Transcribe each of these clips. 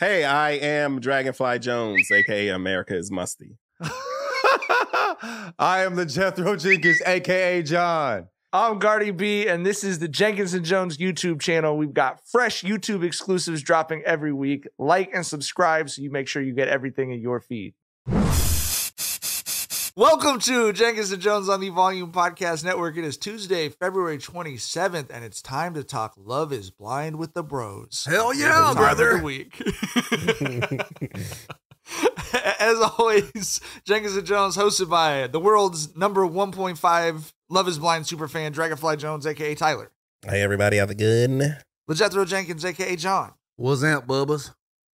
Hey, I am Dragonfly Jones, aka America is Musty. I am the Jethro Jenkins, aka John. I'm Gardy B, and this is the Jenkins and Jonez YouTube channel. We've got fresh YouTube exclusives dropping every week. Like and subscribe so you make sure you get everything in your feed. Welcome to Jenkins and Jonez on the Volume Podcast Network. It is Tuesday, February 27th, and it's time to talk Love is Blind with the Bros. Hell yeah, brother. Of the week. As always, Jenkins and Jonez, hosted by the world's number 1.5 Love is Blind superfan, Dragonfly Jones, a.k.a. Tyler. Hey, everybody, have a good. Jethro Jenkins, a.k.a. John. What's up, bubbas?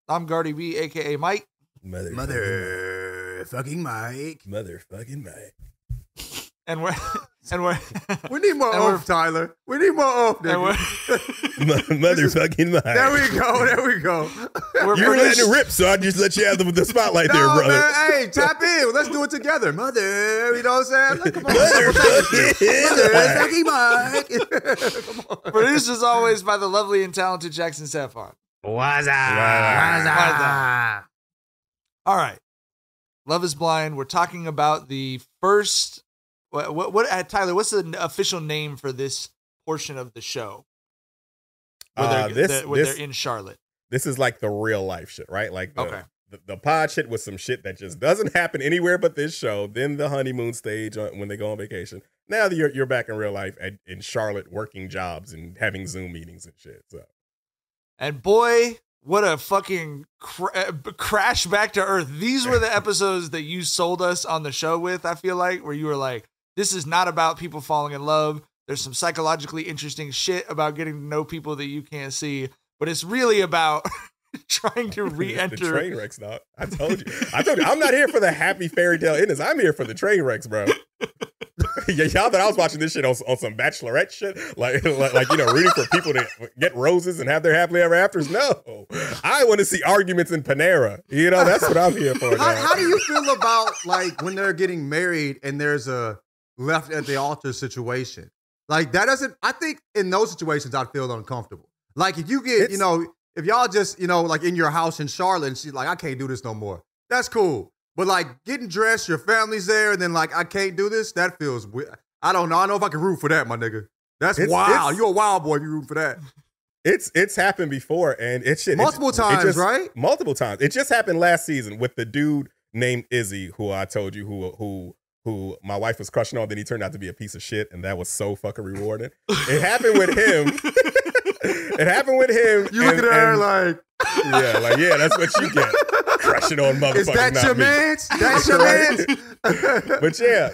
I'm Gardy B, a.k.a. Mike. Motherfucking Mike. Motherfucking Mike. And we're We need more oomph, Tyler. We need more oomph, nigga. Motherfucking Mike. There we go. You're letting it rip, so I just let you have the spotlight there, brother. Man, hey, tap in. Let's do it together. Mother, you know what I'm saying? Like, come on. Motherfucking Mike. Come on. Produced as always by the lovely and talented Jackson Saffron. What's All right. Love is Blind. We're talking about the first. What Tyler? What's the official name for this portion of the show? Where they're in Charlotte. This is like the real life shit, right? Like the pod shit was some shit that just doesn't happen anywhere but this show. Then the honeymoon stage when they go on vacation. Now you're back in real life in Charlotte working jobs and having Zoom meetings and shit. So. And boy, what a fucking crash back to earth. These were the episodes that you sold us on the show with, I feel like, where you were like, this is not about people falling in love. There's some psychologically interesting shit about getting to know people that you can't see, but it's really about trying to re-enter. The train wrecks, dog. I told you. I'm not here for the happy fairy tale endings. I'm here for the train wrecks, bro. Y'all thought I was watching this shit on some bachelorette shit, like rooting for people to get roses and have their happily ever afters. No, I want to see arguments in Panera. You know, that's what I'm here for. How do you feel about like when they're getting married and there's a left at the altar situation? Like that doesn't. I think in those situations I feel uncomfortable. Like if you get, if y'all just, like in your house in Charlotte and she's like, I can't do this no more. That's cool. But like getting dressed, your family's there, and then like I can't do this. That feels weird. I don't know. I know if I can root for that, my nigga. That's wild. You're a wild boy if you root for that. It's happened before, and multiple times, right? Multiple times. It just happened last season with the dude named Izzy, who I told you who my wife was crushing on. Then he turned out to be a piece of shit, and that was so fucking rewarding. It happened with him. You look at her like, yeah, that's what you get. Crushing on motherfuckers. Is that your man's? That's your man's? But yeah,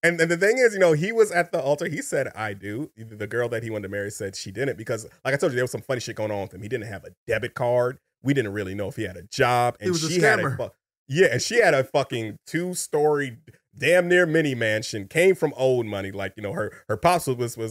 and the thing is, he was at the altar. He said, I do. The girl that he wanted to marry said she didn't because, like I told you, there was some funny shit going on with him. He didn't have a debit card. We didn't really know if he had a job. And he was a scammer. And she had a fucking 2-story, damn near mini mansion. Came from old money. Like, her pops was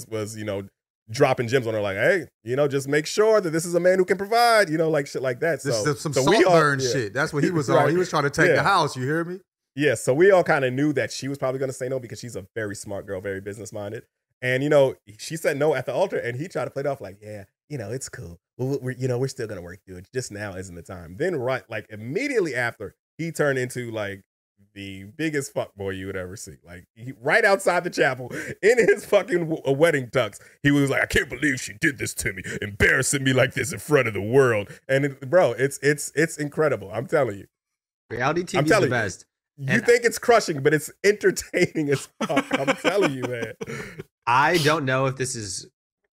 dropping gems on her, like, hey, just make sure that this is a man who can provide, like shit like that. This is some Saltburn shit. That's what he was on. He was trying to take the house. You hear me? Yeah. So we all kind of knew that she was probably going to say no because she's a very smart girl, very business minded. And she said no at the altar, and he tried to play it off like, yeah, it's cool. We're still going to work through it. Just now isn't the time. Then like immediately after, he turned into like the biggest fuckboy you would ever see. Like right outside the chapel in his fucking wedding tux, he was like, I can't believe she did this to me, embarrassing me like this in front of the world. And bro, it's incredible. I'm telling you, reality TV is the best. You think it's crushing, but it's entertaining as fuck. I'm telling you, man. I don't know if this is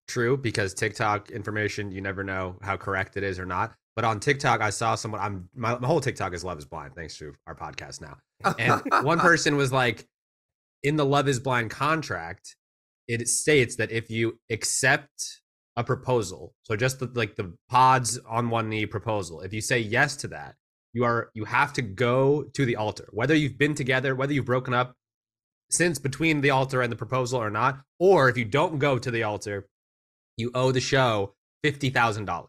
true because TikTok information, you never know how correct it is or not. But on TikTok, I saw someone. My whole TikTok is Love is Blind, thanks to our podcast now. And one person was like, in the Love is Blind contract, it states that if you accept a proposal, so just the pods on one knee proposal, if you say yes to that, you have to go to the altar, whether you've been together, whether you've broken up since between the altar and the proposal or not, or if you don't go to the altar, you owe the show $50,000.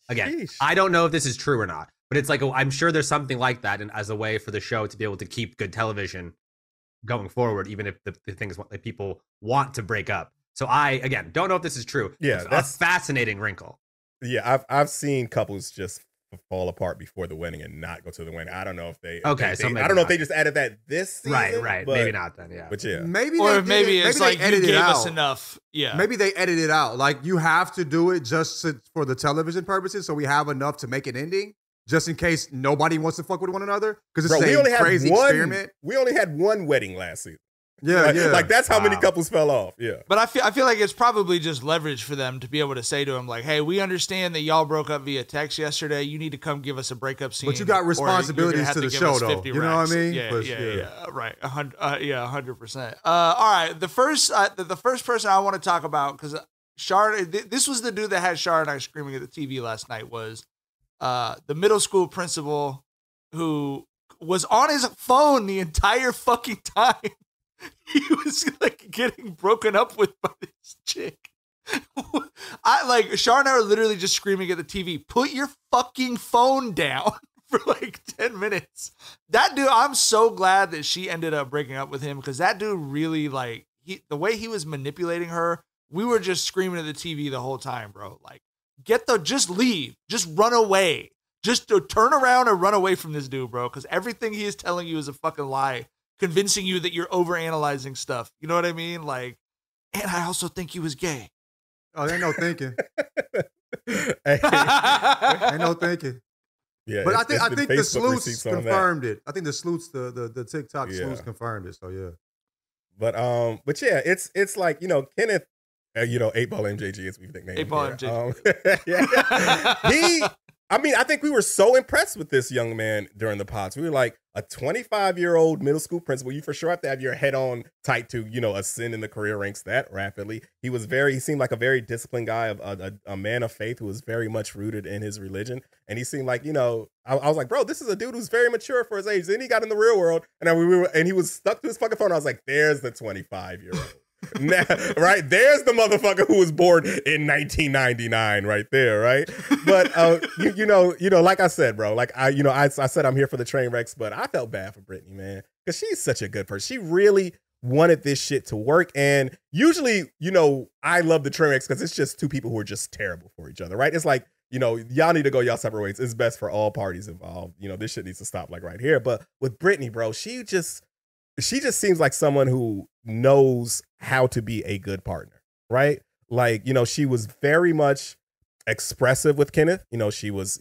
Again, sheesh. I don't know if this is true or not, but it's like, I'm sure there's something like that, and as a way for the show to be able to keep good television going forward, even if the things that people want to break up. So I, again, don't know if this is true. Yeah, that's a fascinating wrinkle. Yeah, I've seen couples just fall apart before the wedding and not go to the wedding. I don't know if they. Okay, they, so maybe I don't know if not. they just added that this season. Right. But, Maybe not then. Yeah. But yeah, Maybe Or they maybe did it. it's Maybe like they you edited gave it out. us enough. Yeah. Maybe they edited it out. Like you have to do it just for the television purposes, so we have enough to make an ending, just in case nobody wants to fuck with one another. Because it's we only a had crazy one. experiment. We only had one wedding last season. Yeah, yeah. Like that's how many Wow. couples fell off. Yeah. But I feel like it's probably just leverage for them to be able to say to him like, "Hey, we understand that y'all broke up via text yesterday. You need to come give us a breakup scene." But you got or you're gonna responsibilities have to the give show, us though. 50 You know what I racks. mean? Yeah, But, yeah, right. 100%. All right. The first person I want to talk about, because this was the dude that had Shar and I screaming at the TV last night, was the middle school principal who was on his phone the entire fucking time. He was like getting broken up with by this chick. Shar and I are literally just screaming at the TV, "Put your fucking phone down," for like 10 minutes. That dude, I'm so glad that she ended up breaking up with him, because that dude really, like, the way he was manipulating her, we were just screaming at the TV the whole time, bro. Like, just leave, just run away. Just to turn around and run away from this dude, bro, because everything he is telling you is a fucking lie, convincing you that you're overanalyzing stuff. You know what I mean? Like, and I also think he was gay. Oh, ain't no thinking. Hey, Ain't no thinking. yeah, But it's I been think the Facebook sleuths receipts on that. confirmed it. I think the sleuths, the TikTok Yeah. sleuths confirmed it. So yeah. But yeah, it's like, Kenneth, 8-Ball MJG as we've nicknamed him 8-Ball here. Yeah. I think we were so impressed with this young man during the pods. We were like, a 25-year-old middle school principal, you for sure have to have your head on tight to, ascend in the career ranks that rapidly. He seemed like a very disciplined guy, a man of faith who was very much rooted in his religion. And he seemed like, I was like, bro, this is a dude who's very mature for his age. Then he got in the real world and he was stuck to his fucking phone. I was like, there's the 25-year-old. Now, right there's the motherfucker who was born in 1999 right there, right? But like I said, bro, like I said I'm here for the train wrecks, but I felt bad for Brittany, man, because she's such a good person. She really wanted this shit to work, and usually I love the train wrecks because it's just two people who are just terrible for each other, right? It's like, y'all need to go y'all separate ways. It's best for all parties involved. This shit needs to stop, like, right here. But with Brittany, bro, she just seems like someone who knows how to be a good partner, right? Like, she was very much expressive with Kenneth. She was,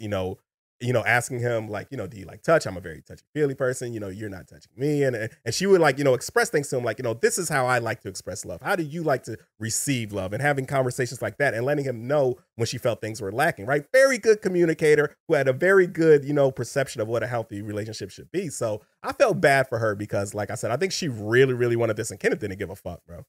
asking him, like, do you like touch? I'm a very touchy-feely person. You're not touching me. And she would, like, express things to him, like, this is how I like to express love. How do you like to receive love? And having conversations like that and letting him know when she felt things were lacking, right? Very good communicator who had a very good, perception of what a healthy relationship should be. So I felt bad for her because, like I said, I think she really, really wanted this, and Kenneth didn't give a fuck, bro.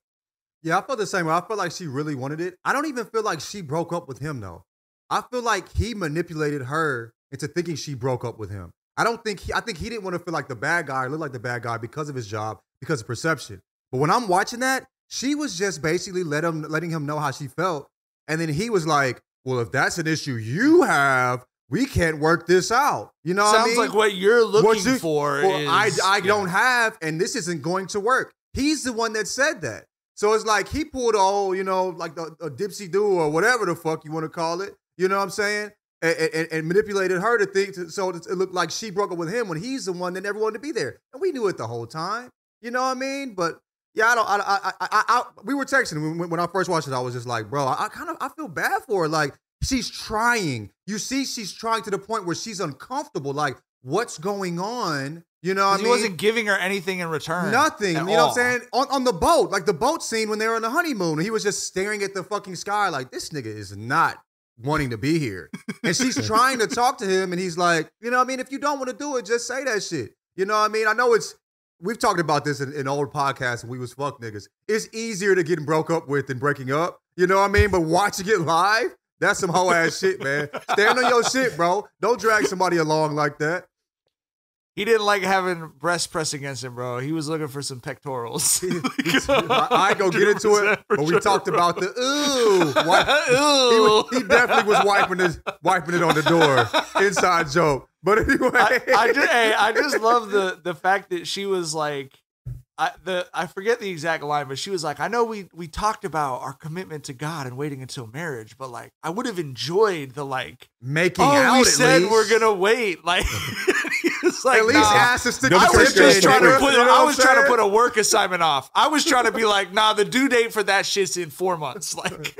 Yeah, I felt the same way. I felt like she really wanted it. I don't even feel like she broke up with him, though. I feel like he manipulated her into thinking she broke up with him. I think he didn't want to feel like the bad guy or look like the bad guy because of his job, because of perception. But when I'm watching that, she was just basically letting him know how she felt. And then he was like, well, if that's an issue you have, we can't work this out. You know what I mean? Sounds like what you're looking for is... I don't have, and this isn't going to work. He's the one that said that. So it's like he pulled all, like a dipsy-do or whatever the fuck you want to call it. You know what I'm saying? And manipulated her to think, so it looked like she broke up with him when he's the one that never wanted to be there. And we knew it the whole time. You know what I mean? But yeah, we were texting when I first watched it. I was just like, bro, I feel bad for her. Like, she's trying. You see, she's trying to the point where she's uncomfortable. Like, what's going on? You know what I mean? He wasn't giving her anything in return. Nothing. You know what I'm saying? On the boat, like the boat scene when they were on the honeymoon, he was just staring at the fucking sky like, this nigga is not wanting to be here. And she's trying to talk to him, and he's like, you know what I mean? If you don't want to do it, just say that shit. You know what I mean? I know we've talked about this in old podcasts and we was fuck niggas. It's easier to get broke up with than breaking up. You know what I mean? But watching it live, that's some hoe ass shit, man. Stand on your shit, bro. Don't drag somebody along like that. He didn't like having breast press against him, bro. He was looking for some pectorals. I ain't gonna get into it, but we talked about the ooh. He definitely was wiping it on the door. Inside joke. But anyway, I just love the fact that she was like, I forget the exact line, but she was like, I know we talked about our commitment to God and waiting until marriage, but like I would have enjoyed the like making out. We at said least. we're gonna wait. Like it's like at least ask us to. I was just trying to put. I was trying to saying? put a work assignment off. I was trying to be like, nah, the due date for that shit's in 4 months. Like.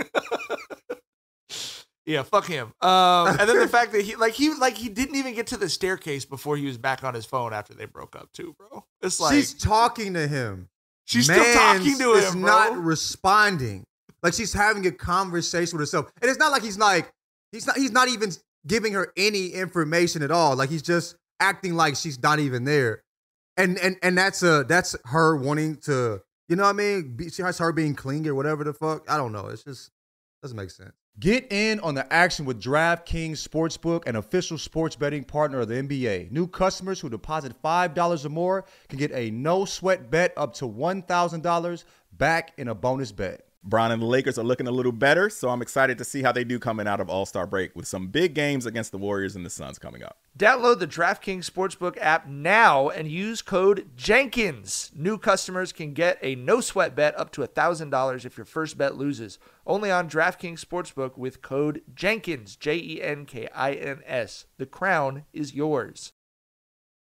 Yeah, fuck him. And then the fact that he didn't even get to the staircase before he was back on his phone after they broke up too, bro. It's like she's talking to him. She's still talking to him, bro. Not responding. Like she's having a conversation with herself, and it's not like he's not even giving her any information at all. Like he's just acting like she's not even there, and that's her wanting to, you know what I mean? She has her being clingy or whatever the fuck. I don't know. It's just doesn't make sense. Get in on the action with DraftKings Sportsbook, an official sports betting partner of the NBA. New customers who deposit $5 or more can get a no-sweat bet up to $1,000 back in a bonus bet. Bron and the Lakers are looking a little better, so I'm excited to see how they do coming out of All-Star break with some big games against the Warriors and the Suns coming up. Download the DraftKings Sportsbook app now and use code Jenkins. New customers can get a no-sweat bet up to $1,000 if your first bet loses. Only on DraftKings Sportsbook with code Jenkins, Jenkins. The crown is yours.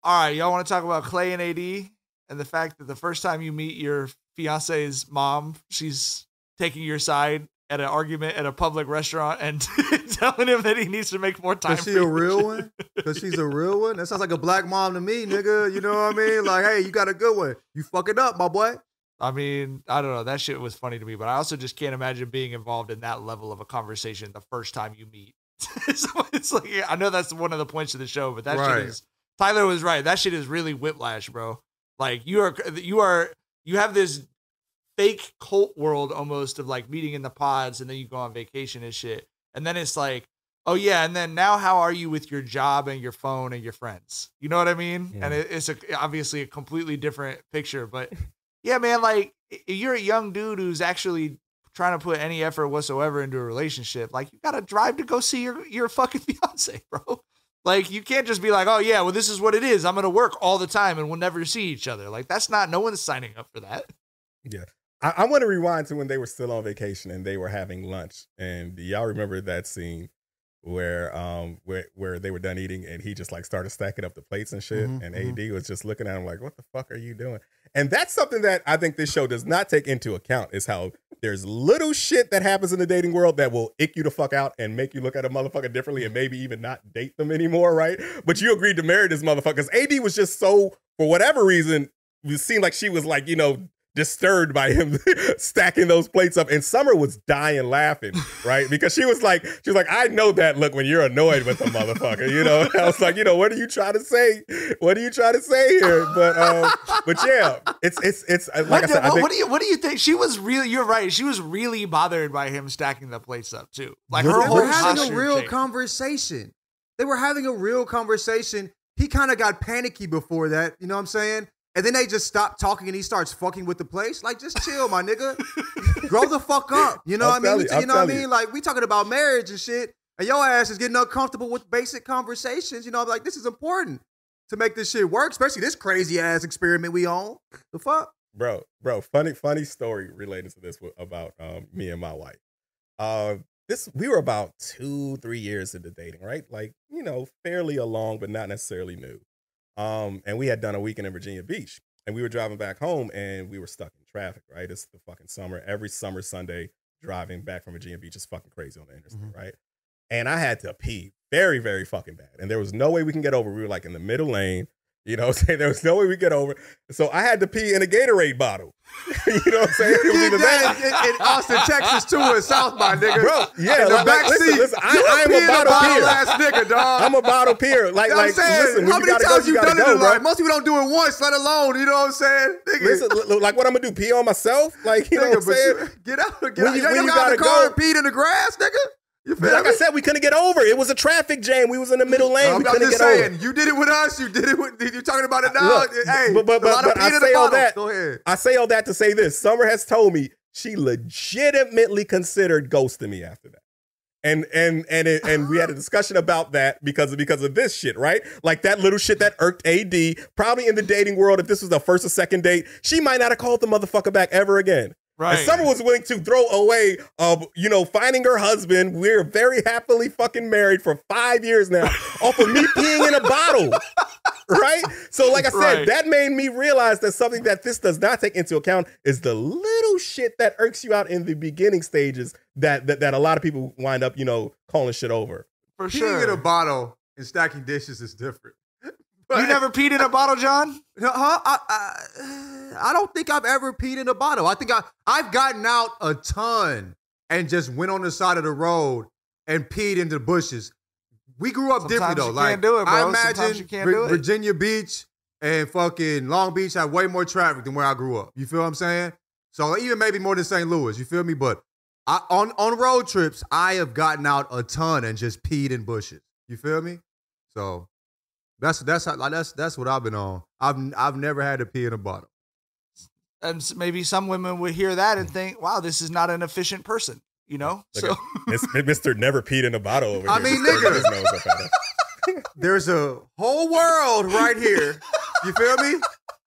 All right, y'all want to talk about Clay and AD and the fact that the first time you meet your fiance's mom, she's taking your side at an argument at a public restaurant and telling him that he needs to make more time. Is she a real one? Because she's a real one? That sounds like a black mom to me, nigga. You know what I mean? Like, hey, you got a good one. You fuck it up, my boy. I mean, I don't know. That shit was funny to me, but I also just can't imagine being involved in that level of a conversation the first time you meet. So it's like, I know that's one of the points of the show, but that shit is, Tyler was right. That shit is really whiplash, bro. Like you have this fake cult world almost of like meeting in the pods and then you go on vacation and shit. And then it's like, oh yeah. And then now how are you with your job and your phone and your friends? You know what I mean? Yeah. And it's obviously a completely different picture, but yeah, man, like you're a young dude who's actually trying to put any effort whatsoever into a relationship. Like you got to drive to go see your fucking fiance, bro. Like you can't just be like, oh yeah, well this is what it is. I'm going to work all the time and we'll never see each other. Like that's not, no one's signing up for that. Yeah. I want to rewind to when they were still on vacation and they were having lunch. And y'all remember that scene where they were done eating and he just like started stacking up the plates and shit. Mm-hmm, and AD was just looking at him like, what the fuck are you doing? And that's something that I think this show does not take into account is how there's little shit that happens in the dating world that will ick you the fuck out and make you look at a motherfucker differently and maybe even not date them anymore, right? But you agreed to marry this motherfucker because AD was just so, for whatever reason, it seemed like she was like, you know, disturbed by him stacking those plates up. And Summer was dying laughing, right? Because she was like, I know that look when you're annoyed with the motherfucker, you know? I was like, you know, what are you trying to say? What are you trying to say here? But yeah, it's like I said, I think, what do you think? She was really, you're right. She was really bothered by him stacking the plates up too. Like her whole They were having a real changed. conversation. They were having a real conversation. He kind of got panicky before that, you know what I'm saying? And then they just stop talking and he starts fucking with the place. Like, just chill, my nigga. Grow the fuck up. You know what I mean? You know what I mean? Like, we talking about marriage and shit, and your ass is getting uncomfortable with basic conversations. You know, like, this is important to make this shit work, especially this crazy ass experiment we on. The fuck? Bro, funny story related to this about me and my wife. We were about 2-3 years into dating, right? Like, you know, fairly along, but not necessarily new. And we had done a weekend in Virginia Beach and we were driving back home and we were stuck in traffic, right? It's the fucking summer. Every summer Sunday driving back from Virginia Beach is fucking crazy on the interstate, right? And I had to pee very, very fucking bad. And there was no way we can get over. We were like in the middle lane. You know what I'm saying? There was no way we get over. So I had to pee in a Gatorade bottle. You know what I'm saying? You did that in Austin, Texas, too, in South, my nigga. Bro, yeah. In the back seat. Listen, I'm a bottle peer. Ass nigga, dog. I'm a bottle peer. Like, you know what I'm saying? Listen, how many times you done it in life? Most people don't do it once, let alone, you know what I'm saying? Nigga. Listen, like what I'm going to do, pee on myself? Like, you know what I'm saying? Get out. You got in the car and peed in the grass, nigga? You feel like me? I said, we couldn't get over. It was a traffic jam. We was in the middle lane. We couldn't get over. You did it with us. You did it with. You're talking about it now. Look, hey, but I say all that. Go ahead. I say all that to say this. Summer has told me she legitimately considered ghosting me after that. And we had a discussion about that because of this shit, right? Like that little shit that irked AD. Probably in the dating world, if this was the first or second date, she might not have called the motherfucker back ever again. Right. And Summer was willing to throw away, finding her husband. We're very happily fucking married for 5 years now, off of me peeing in a bottle. Right? So, like I said, that made me realize that something that this does not take into account is the little shit that irks you out in the beginning stages that a lot of people wind up, calling shit over. For sure. Peeing in a bottle and stacking dishes is different. But, you never peed in a bottle, John? I don't think I've ever peed in a bottle. I think I've gotten out a ton and just went on the side of the road and peed into the bushes. We grew up different though. Can't do it, bro. I imagine Virginia Beach and fucking Long Beach have way more traffic than where I grew up. You feel what I'm saying? So even maybe more than St. Louis. You feel me? But on road trips, I have gotten out a ton and just peed in bushes. You feel me? So that's what I've been on. I've never had to pee in a bottle. And maybe some women would hear that and think, "Wow, this is not an efficient person." So Mr. Never peed in a bottle over here. I mean, nigga, there's a whole world right here. You feel me?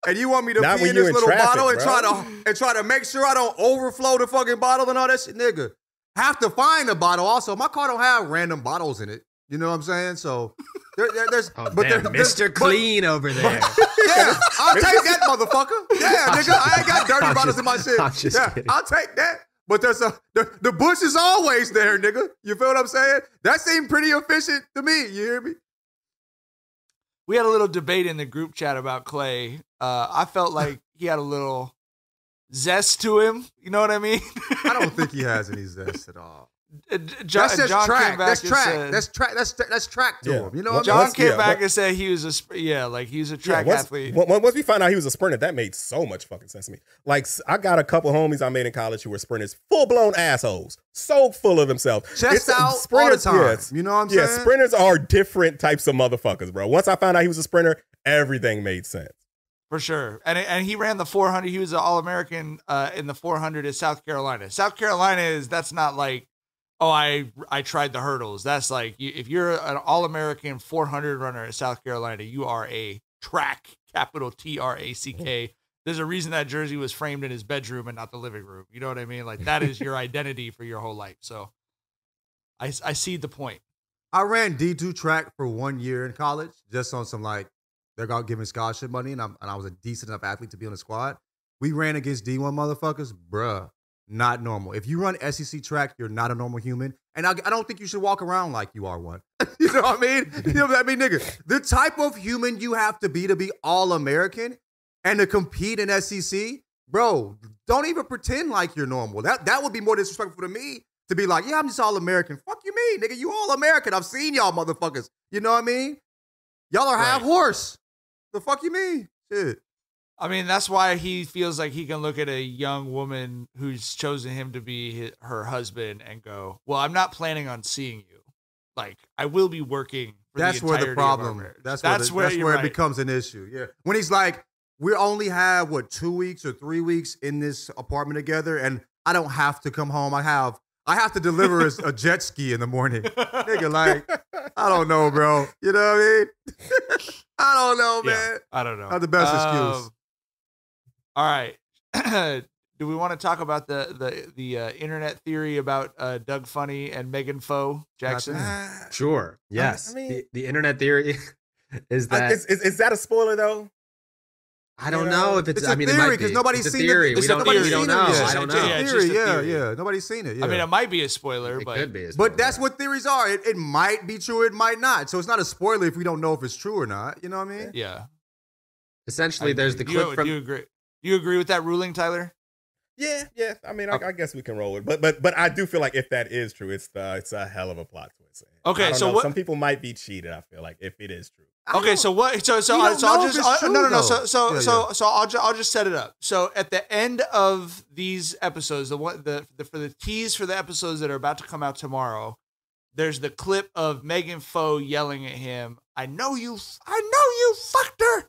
And you want me to pee in this little bottle and try to make sure I don't overflow the fucking bottle and all that shit, nigga. Have to find a bottle. Also, my car don't have random bottles in it. You know what I'm saying? So there's Mr. Clean over there. Yeah, I'll take that motherfucker. Yeah, nigga, I ain't got dirty bottles in my shit. I'm just kidding. I'll take that. But there's the bush is always there, nigga. You feel what I'm saying? That seemed pretty efficient to me. You hear me? We had a little debate in the group chat about Clay. I felt like he had a little zest to him. You know what I mean? I don't think he has any zest at all. That's just John track. That's track. Said, that's track to him. You know what John I mean? came back and said he was he's a track athlete. Once we found out he was a sprinter, that made so much fucking sense to me. Like, I got a couple homies I made in college who were sprinters, full-blown assholes, so full of themselves. Chest out all the time. You know what I'm saying? Yeah, sprinters are different types of motherfuckers, bro. Once I found out he was a sprinter, everything made sense. For sure. And he ran the 400. He was an All-American in the 400 at South Carolina. South Carolina that's not like, oh, I tried the hurdles. That's like, if you're an All-American 400 runner at South Carolina, you are a track, capital TRACK. There's a reason that jersey was framed in his bedroom and not the living room. You know what I mean? Like, that is your identity for your whole life. So I see the point. I ran D2 track for 1 year in college, just on some like, they're out giving scholarship money, and I was a decent enough athlete to be on the squad. We ran against D1 motherfuckers, bruh. Not normal. If you run SEC track, you're not a normal human. And I don't think you should walk around like you are one. You know what I mean? You know what I mean, nigga? The type of human you have to be All-American and to compete in SEC, bro, don't even pretend like you're normal. That would be more disrespectful to me to be like, yeah, I'm just All-American. Fuck you mean, nigga? You All-American. I've seen y'all motherfuckers. You know what I mean? Y'all are half horse. The fuck you mean? Shit. I mean, that's why he feels like he can look at a young woman who's chosen him to be her husband and go, well, I'm not planning on seeing you. Like, I will be working for that's the where entirety the problem. of our That's where it becomes an issue. Yeah, when he's like, we only have 2 weeks or 3 weeks in this apartment together, and I don't have to come home. I have to deliver a jet ski in the morning. Nigga, like, I don't know, bro. You know what I mean? I don't know, man. I don't know. Not the best excuse. All right. Do we want to talk about the internet theory about Doug Funny and Megan Foe Jackson? Sure. Yes. I mean, the internet theory is that is that a spoiler though? I don't know if it's. It's a theory because nobody's seen it. We don't know. I don't know. Yeah, Theory, yeah. Nobody's seen it. Yeah. I mean, it might be a spoiler, It but could be a spoiler. But that's what theories are. It might be true. It might not. So it's not a spoiler if we don't know if it's true or not. You know what I mean? yeah. Essentially, there's the clip from. Do you agree? Do you agree with that ruling, Tyler? Yeah. I mean, I guess we can roll with it. But I do feel like if that is true, it's a hell of a plot twist. Okay, so what? Some people might be cheated. I feel like if it is true. Okay, so what? So I'll just set it up. So at the end of these episodes, for the tease for the episodes that are about to come out tomorrow, there's the clip of Megan Foe yelling at him, I know you fucked her.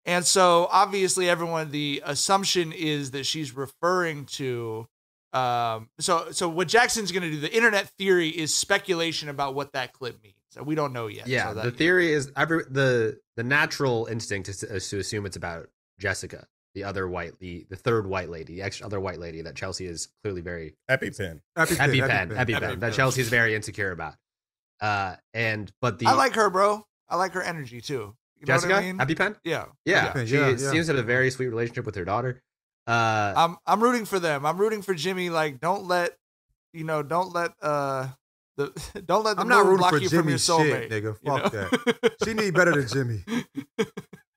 And so obviously the assumption is that she's referring to So what Jackson's going to do, the internet theory is speculation about what that clip means. We don't know yet. Yeah, so the theory is the natural instinct is to assume it's about Jessica, the third white lady, the extra other white lady that Chelsea is clearly very EpiPen. EpiPen that Chelsea is very insecure about. I like her, bro. I like her energy too. You Jessica, know what I mean? EpiPen? Yeah. She seems to have a very sweet relationship with her daughter. I'm rooting for them. I'm rooting for Jimmy. Like, don't let the I'm not moon rooting block for you from your Jimmy's soulmate. shit, nigga. you Fuck know? that. She need better than Jimmy.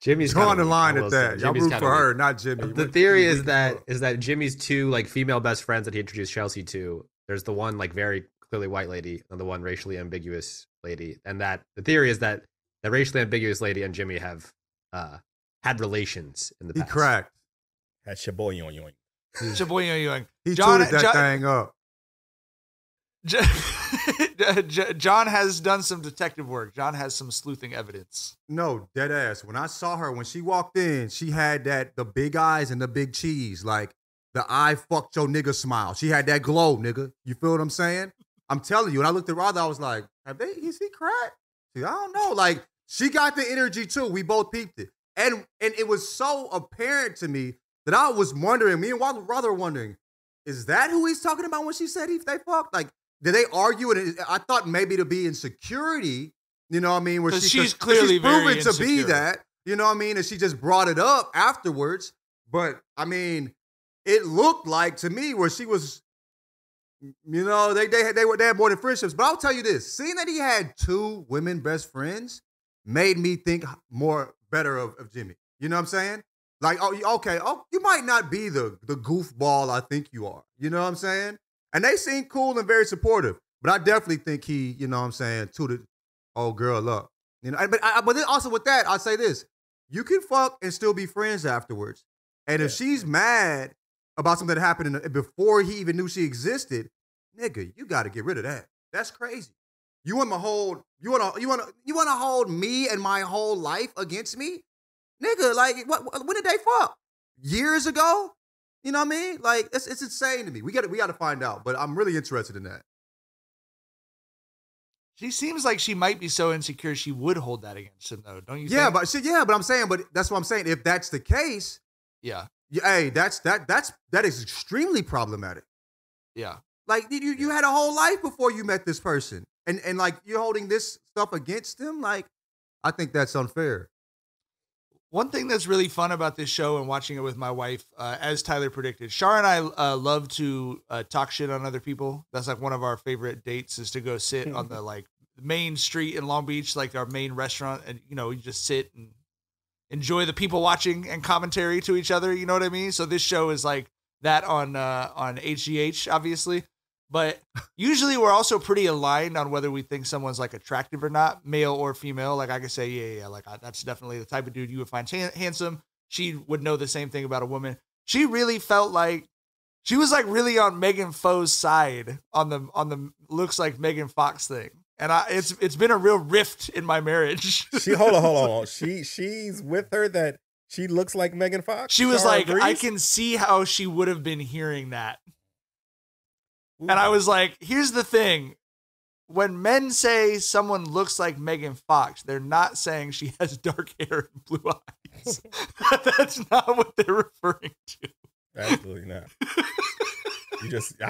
Jimmy's drawing kinda the line weak, I at will say. that. Y'all Jimmy's root kinda for her, weak. not Jimmy. The theory is that Jimmy's two like female best friends that he introduced Chelsea to. There's the one like very clearly white lady and the one racially ambiguous lady, and that the theory is that the racially ambiguous lady and Jimmy have had relations in the He past. cracked. Had shaboy yoing. Shaboy. He tooted that thing up. John has done some detective work. John has some sleuthing evidence. No, dead ass. When I saw her, when she walked in, she had the big eyes and the big cheese, like the I fucked your nigga smile. She had that glow, nigga. You feel what I'm saying? I'm telling you. When I looked at Rother, I was like, is he cracked? See, I don't know. Like, she got the energy too. We both peeped it. And it was so apparent to me that I was wondering, me and Rother were wondering, is that who he's talking about when she said they fucked? Like, did they argue? And I thought maybe to be insecurity, you know what I mean? Where she's clearly she's proven very to be insecure. that, you know what I mean? And she just brought it up afterwards. But I mean, it looked like to me where she was, you know, they had more than friendships. But I'll tell you this: seeing that he had two women best friends made me think better of Jimmy. You know what I'm saying? Like, you might not be the goofball I think you are. You know what I'm saying? And they seem cool and very supportive. But I definitely think he, you know what I'm saying, tooted old girl up. You know, but then also with that, I'll say this. You can fuck and still be friends afterwards. And if she's mad about something that happened before he even knew she existed, nigga, you got to get rid of that. That's crazy. You want to hold me and my whole life against me? Nigga, like, when did they fuck? Years ago? You know what I mean? Like, it's insane to me. We got to find out, but I'm really interested in that. She seems like she might be so insecure she would hold that against him, though. Don't you Yeah, think? but I'm saying, but that's what I'm saying. If that's the case, Yeah. hey, that is extremely problematic. Yeah. Like, you had a whole life before you met this person, and like you're holding this stuff against them. Like, I think that's unfair. One thing that's really fun about this show and watching it with my wife, as Tyler predicted, Shar and I love to talk shit on other people. That's like one of our favorite dates is to go sit on the like main street in Long Beach, like our main restaurant. And, you know, you just sit and enjoy the people watching and commentary to each other. You know what I mean? So this show is like that on HGH, obviously. But usually we're also pretty aligned on whether we think someone's like attractive or not, male or female. Like I could say, yeah, like that's definitely the type of dude you would find handsome. She would know the same thing about a woman. She really felt like she was like really on Megan Foe's side on the looks like Megan Fox thing. And it's been a real rift in my marriage. Hold on. She's with her that she looks like Megan Fox. She was Shara like, agrees? I can see how she would have been hearing that. And I was like, here's the thing. When men say someone looks like Megan Fox, they're not saying she has dark hair and blue eyes. That's not what they're referring to. Absolutely not.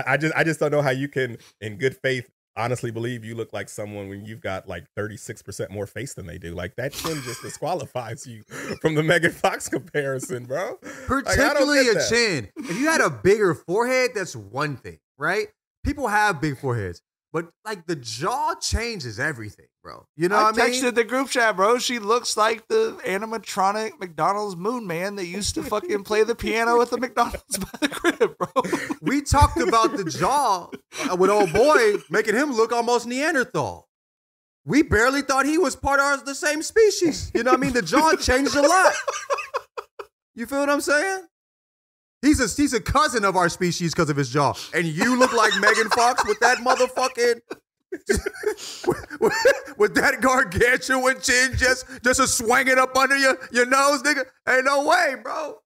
I just don't know how you can, in good faith, honestly believe you look like someone when you've got like 36% more face than they do. Like that chin just disqualifies you from the Megan Fox comparison, bro. Particularly a chin. If you had a bigger forehead, that's one thing, right? People have big foreheads, but like the jaw changes everything, bro. You know what I mean? I texted the group chat, bro. She looks like the animatronic McDonald's Moon Man that used to fucking play the piano at the McDonald's by the crib, bro. We talked about the jaw with old boy, making him look almost Neanderthal. We barely thought he was part of the same species. You know what I mean? The jaw changed a lot. You feel what I'm saying? He's a cousin of our species because of his jaw. And you look like Megan Fox with that motherfucking with that gargantuan chin just a swinging up under your nose, nigga. Ain't no way, bro.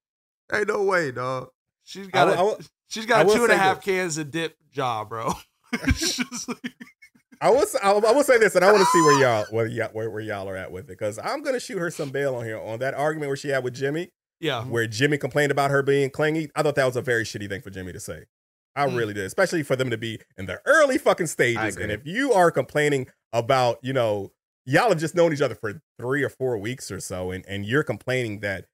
Ain't no way, dog. She's got She's got a 2.5 cans of dip job, bro. I will say this, and I want to see where y'all are at with it, because I'm gonna shoot her some bail on here on that argument where she had with Jimmy. Yeah, where Jimmy complained about her being clingy. I thought that was a very shitty thing for Jimmy to say. I really did, especially for them to be in the early fucking stages. And if you are complaining about, y'all have just known each other for 3 or 4 weeks or so, and you're complaining that,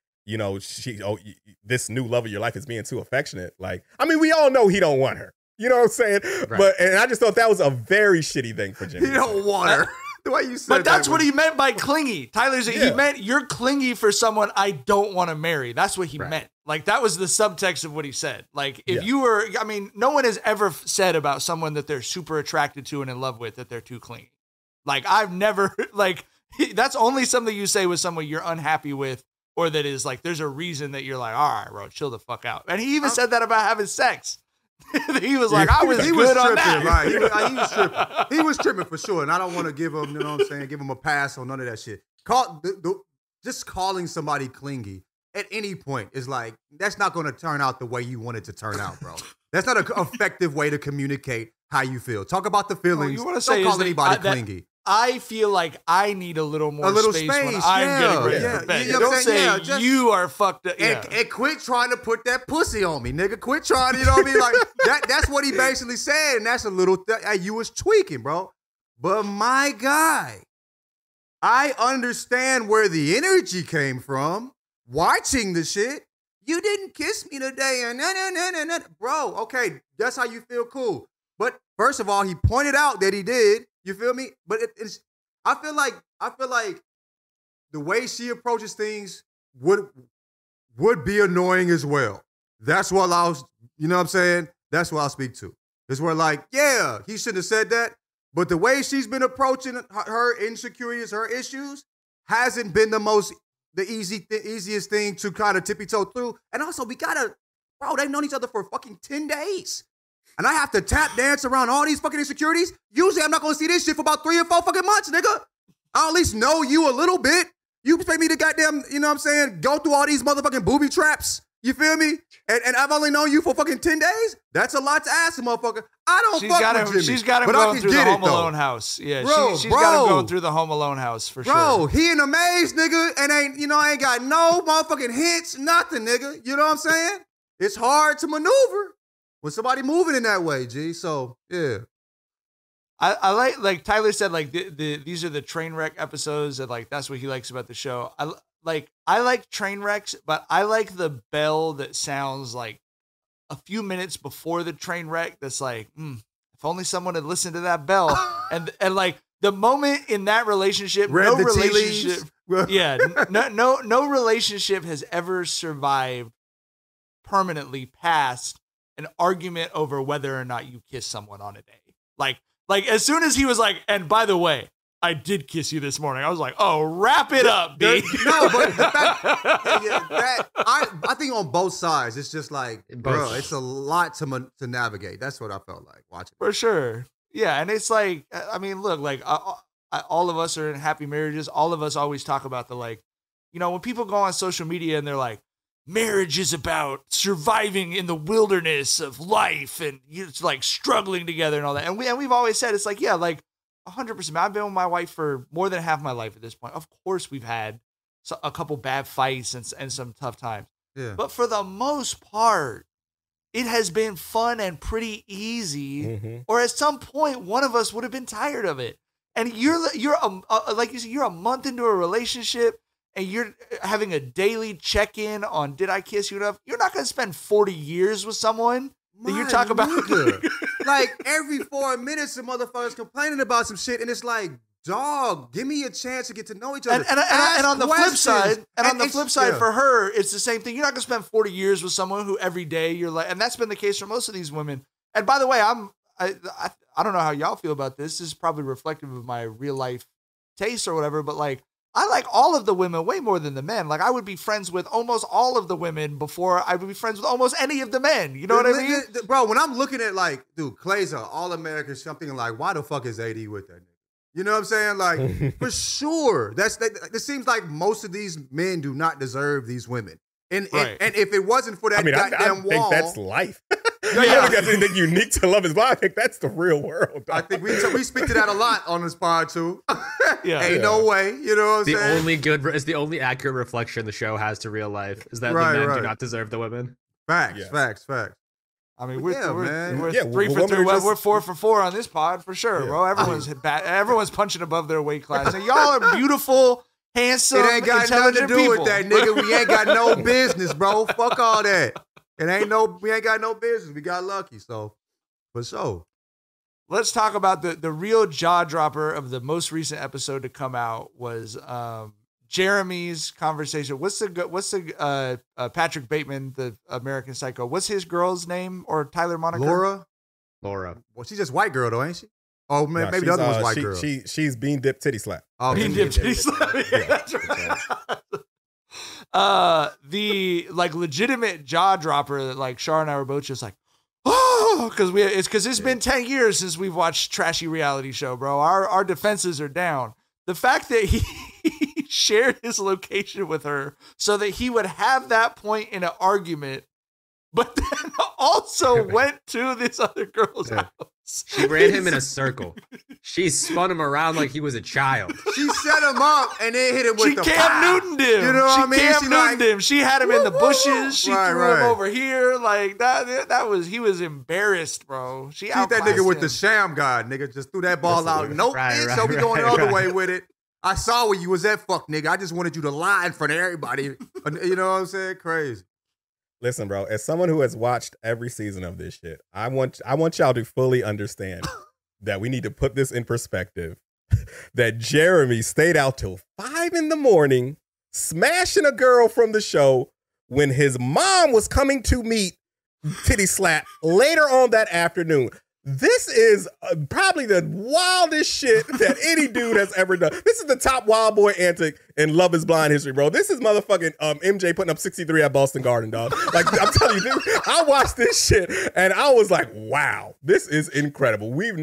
this new love of your life is being too affectionate. Like, I mean, we all know he don't want her. You know what I'm saying? Right. And I just thought that was a very shitty thing for Jimmy. He don't want her. The way you said but that's what he meant by clingy. Tyler said he meant you're clingy for someone I don't want to marry. That's what he meant. Like, that was the subtext of what he said. Like, if you were, I mean, no one has ever said about someone that they're super attracted to and in love with that they're too clingy. Like, I've never, like, that's only something you say with someone you're unhappy with, or that is like, there's a reason that you're like, all right, bro, chill the fuck out. And he even said that about having sex. He was like, I was good on that. Right. He was tripping. He was tripping for sure. And I don't want to give him, give him a pass on none of that shit. Just calling somebody clingy at any point is like, that's not going to turn out the way you want it to turn out, bro. That's not an effective way to communicate how you feel. Talk about the feelings. You want to say, don't call anybody clingy. I feel like I need a little space when I'm getting ready for bed. Don't say you are fucked up. And quit trying to put that pussy on me, nigga. Quit trying, you know what I mean? Like, that's what he basically said, and that's a little, you was tweaking, bro. But my guy, I understand where the energy came from watching the shit. You didn't kiss me today, and no. Bro, okay, that's how you feel, cool. But first of all, he pointed out that he did. You feel me? But I feel like the way she approaches things would be annoying as well. That's what you know what I'm saying? That's what I'll speak to. It's where like, yeah, he shouldn't have said that. But the way she's been approaching her insecurities, her issues, hasn't been the easiest thing to kind of tippy-toe through. And also, they've known each other for fucking 10 days. And I have to tap dance around all these fucking insecurities. Usually I'm not going to see this shit for about 3 or 4 fucking months, nigga. I'll at least know you a little bit. You expect me to goddamn, you know what I'm saying, go through all these motherfucking booby traps. You feel me? And I've only known you for fucking 10 days? That's a lot to ask a motherfucker. I don't fuck with Jimmy. She's got him going through the Home Alone house. Yeah, she's got him going through the Home Alone house for sure. Bro, he in a maze, nigga, and ain't got no motherfucking hints, nothing, nigga. You know what I'm saying? It's hard to maneuver when somebody moving in that way, G. So, yeah. I like Tyler said, like, these are the train wreck episodes, and like that's what he likes about the show. I like train wrecks, but I like the bell that sounds like a few minutes before the train wreck. That's like, if only someone had listened to that bell. and like the moment in that relationship, no relationship has ever survived permanently past an argument over whether or not you kiss someone on a day. Like as soon as he was like, and by the way, I did kiss you this morning, I was like, oh, wrap it up, B. No, but the fact, I think on both sides, it's just like, bro, it's a lot to navigate. That's what I felt like watching. For sure. Yeah, and it's like, I mean, look, like all of us are in happy marriages. All of us always talk about the, like, you know, when people go on social media and they're like, marriage is about surviving in the wilderness of life and it's like struggling together and all that. And we've always said, it's like, yeah, like 100%. I've been with my wife for more than half my life at this point. Of course, we've had a couple bad fights and some tough times. Yeah. But for the most part, it has been fun and pretty easy. Mm-hmm. Or at some point, one of us would have been tired of it. And you're like you said, you're a month into a relationship. And you're having a daily check-in on, did I kiss you enough? You're not going to spend 40 years with someone that you're talking about. Like, every 4 minutes, the motherfuckers complaining about some shit. And it's like, dog, give me a chance to get to know each other. And on the flip side, for her, it's the same thing. You're not going to spend 40 years with someone who every day you're like, and that's been the case for most of these women. And by the way, I don't know how y'all feel about this. This is probably reflective of my real life taste or whatever, but like, I like all of the women way more than the men. Like, I would be friends with almost all of the women before I would be friends with almost any of the men. You know what I mean? Bro, when I'm looking at, like, dude, Clay's an All-American, something like, why the fuck is AD with that nigga? You know what I'm saying? Like, for sure. It seems like most of these men do not deserve these women. And if it wasn't for that goddamn wall. I think that's life. I don't think that's anything unique to Love Is Blind. I think that's the real world. I think we speak to that a lot on this pod too. Yeah. Ain't no way. You know what I'm saying? It's the only accurate reflection the show has to real life is that Right, the men right. do not deserve the women. Facts. Yeah. I mean, man. we're Yeah, 3 for women 3. are just- We're 4 for 4 on this pod for sure, Yeah. bro. Everyone's punching above their weight class. And y'all are beautiful, handsome, It ain't got nothing to intelligent do people. with that, nigga. We ain't got no business, bro. Fuck all that. We ain't got no business. We got lucky, so for sure. Let's talk about the real jaw dropper of the most recent episode to come out was Jeremy's conversation. What's the Patrick Bateman, the American Psycho? What's his girl's name or Tyler moniker? Laura. Well, she's just white girl though, ain't she? Oh man, Nah, maybe she's, the other one's white girl. She's bean dip titty slap. Oh, Bean okay. dip titty slap. Yeah, that's right. The like legitimate jaw dropper that like Shar and I were both just like, oh, because it's been 10 years since we've watched trashy reality show, bro. Our defenses are down. The fact that he shared his location with her so that he would have that point in an argument, but then also went to this other girl's house. She ran him in a circle. She spun him around like he was a child. She set him up and then hit him with She the Cam pow. Newton'd him. You know what I She mean? Cam She Newton'd like, him. She had him in the bushes. She Right, threw him right. over here. Like he was embarrassed, bro. She Treat that outclassed nigga with him. the sham god, nigga. Just threw that ball out. Nope, Right, bitch. right, So we going the right, other right. way with it. I saw where you was at, fuck nigga. I just wanted you to lie in front of everybody. You know what I'm saying? Crazy. Listen, bro, as someone who has watched every season of this shit, I want y'all to fully understand that we need to put this in perspective. That Jeremy stayed out till 5 a.m, smashing a girl from the show when his mom was coming to meet Titty Slap later on that afternoon. This is probably the wildest shit that any dude has ever done. This is the top wild boy antic in Love Is Blind history, bro. This is motherfucking MJ putting up 63 at Boston Garden, dog. Like, I'm telling you, dude, I watched this shit and I was like, wow, this is incredible. We've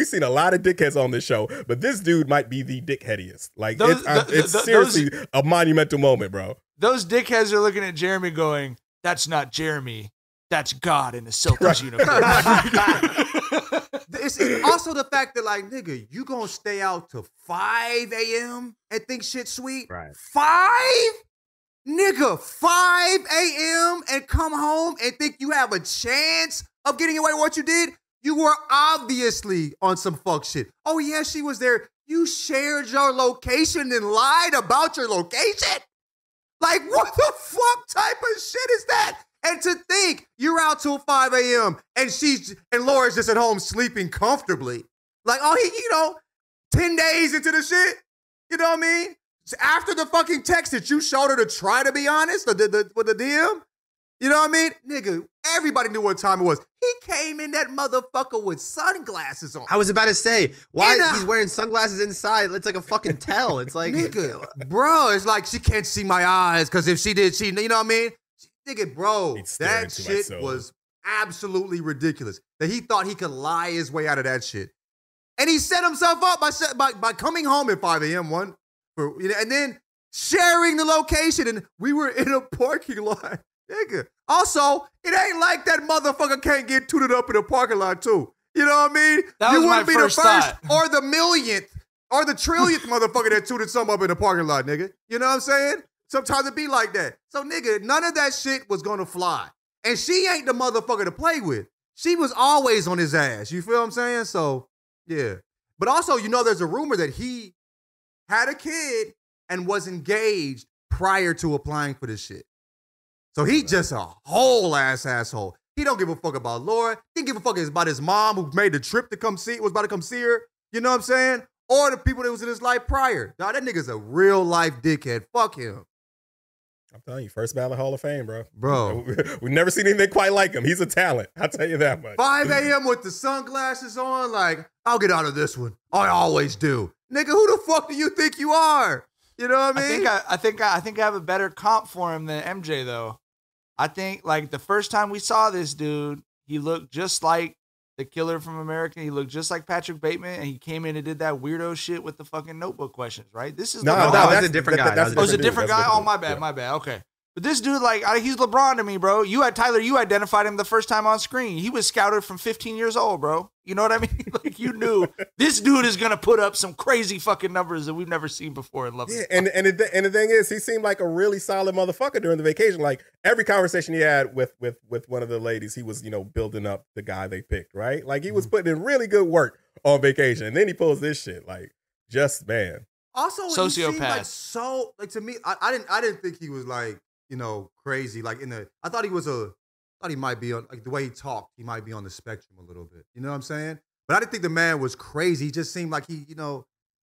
seen a lot of dickheads on this show, but this dude might be the dickheadiest. Like, it's seriously a monumental moment, bro. Those dickheads are looking at Jeremy going, "That's not Jeremy. That's God in the Celtics uniform." It's also the fact that, like, nigga, you gonna stay out till 5 a.m. and think shit sweet? Right. 5? Nigga, 5 a.m. and come home and think you have a chance of getting away with what you did? You were obviously on some fuck shit. Oh, yeah, she was there. You shared your location and lied about your location? Like, what the fuck type of shit is that? And to think you're out till 5 a.m. and Laura's just at home sleeping comfortably. Like, 10 days into the shit, you know what I mean? After the fucking text that you showed her to try to be honest, with the DM, you know what I mean? Nigga, everybody knew what time it was. He came in that motherfucker with sunglasses on. I was about to say, why he's wearing sunglasses inside? It's like a fucking tell. It's like, nigga, bro, it's like she can't see my eyes because if she did, you know what I mean? Nigga, bro, that shit was absolutely ridiculous. That he thought he could lie his way out of that shit. And he set himself up by coming home at 5 a.m. And then sharing the location. And we were in a parking lot. Nigga. Also, it ain't like that motherfucker can't get tooted up in a parking lot, too. You know what I mean? That you was my wouldn't be first the first thought. or the millionth or the trillionth motherfucker that tooted something up in a parking lot, nigga. You know what I'm saying? Sometimes it be like that. So, nigga, none of that shit was gonna fly. And she ain't the motherfucker to play with. She was always on his ass. You feel what I'm saying? So, yeah. But also, there's a rumor that he had a kid and was engaged prior to applying for this shit. So he just a whole asshole. He don't give a fuck about Laura. He didn't give a fuck about his mom who made the trip to was about to come see her. You know what I'm saying? Or the people that was in his life prior. Dog, that nigga's a real life dickhead. Fuck him. I'm telling you, first ballot Hall of Fame, bro. Bro. We've never seen anything quite like him. He's a talent. I'll tell you that much. 5 a.m. with the sunglasses on, like, I'll get out of this one. I always do. Nigga, who the fuck do you think you are? You know what I mean? I think I have a better comp for him than MJ though. I think like the first time we saw this dude, he looked just like the killer from American. He looked just like Patrick Bateman, and he came in and did that weirdo shit with the fucking notebook questions. Right? This is that was a different guy. Oh, it's a different guy. Oh, my bad. Okay, But this dude, like, he's LeBron to me, bro. You identified him the first time on screen. He was scouted from 15 years old, bro. You know what I mean? Like, you knew this dude is going to put up some crazy fucking numbers that we've never seen before in love. Yeah, and the thing is, he seemed like a really solid motherfucker during the vacation. Like, every conversation he had with one of the ladies, he was, building up the guy they picked, right? Like, he was putting in really good work on vacation. And then he pulls this shit. Like, just, man. Also, sociopath. He seemed like to me, I didn't think he was like, crazy. Like I thought he might be on, like, the way he talked, he might be on the spectrum a little bit. You know what I'm saying? But I didn't think the man was crazy. He just seemed like he,